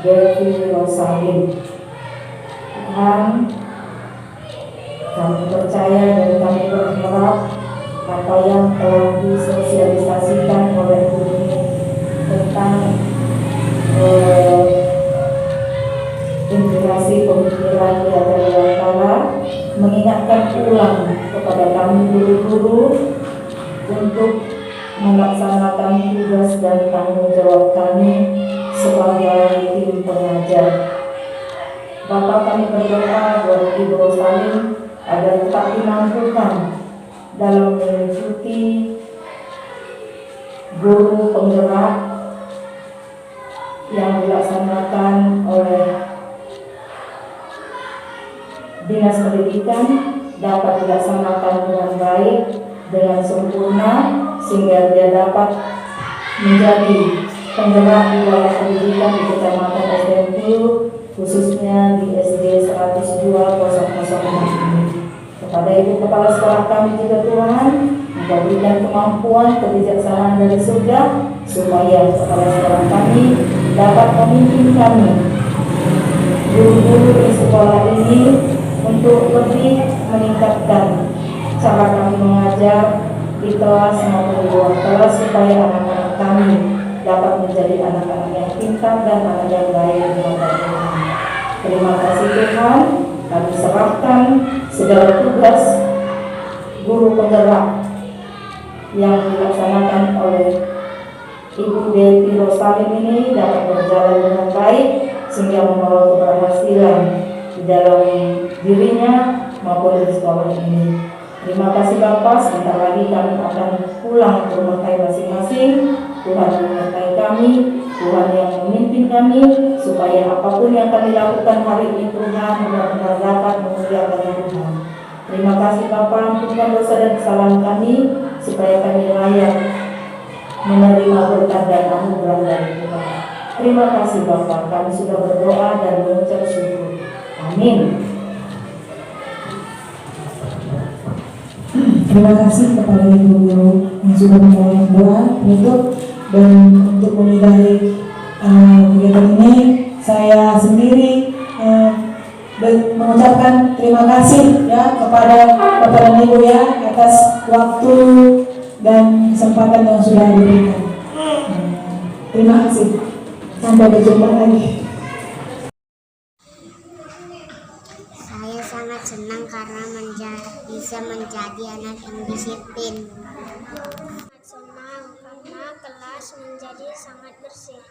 Devi Rosalin. Tuhan, kami percaya dan kami berharap apa yang telah disosialisasikan oleh Ibu tentang integrasi pemikiran di antara mengingatkan ulang kepada kami guru-guru untuk melaksanakan tugas dan tanggung jawab kami sebagai tim pengajar. Bapak, kami berdoa buat Ibu Rosalin agar tetap dimampukan dalam mengikuti guru penggerak yang dilaksanakan oleh Dinas Pendidikan dapat dilaksanakan dengan baik, dengan sempurna, sehingga dia dapat menjadi penggerak di dalam pendidikan di Kecamatan SDN khususnya di SD 102.006 ini. Kepada Ibu Kepala Sekolah kami juga Tuhan, Engkau berikan kemampuan, kebijaksanaan dari surga, supaya kepala sekolah kami dapat memimpin kami, guru-guru di sekolah ini, untuk lebih meningkatkan cara kami mengajar di kelas maupun di luar kelas, supaya anak-anak kami dapat menjadi anak-anak yang pintar dan anak yang baik di mata Tuhan. Terima kasih Tuhan, kami serahkan segala tugas guru penggerak yang dilaksanakan oleh Ibu Devi Rosalim ini dapat berjalan dengan baik sehingga membawa keberhasilan di dalam dirinya maupun di sekolah ini. Terima kasih Bapak, sebentar lagi kami akan pulang ke rumah kami masing-masing. Tuhan menyertai kami, Tuhan yang memimpin kami, supaya apapun yang kami lakukan hari ini Tuhan benar-benar dapat memuliakan Tuhan. Terima kasih Bapak, ampunkan dosa dan kesalahan kami, supaya kami layak menerima berkat dan anugerah dari Tuhan. Terima kasih Bapak, kami sudah berdoa dan mengucap syukur. Amin. Terima kasih kepada Ibu Guru yang sudah membawa doa penutup, dan untuk menyudahi kegiatan ini saya sendiri mengucapkan terima kasih ya kepada Bapak dan Ibu ya atas waktu dan kesempatan yang sudah diberikan. Terima kasih. Sampai berjumpa lagi. Saya sangat senang karena bisa menjadi anak yang disiplin. Sangat senang karena kelas menjadi sangat bersih.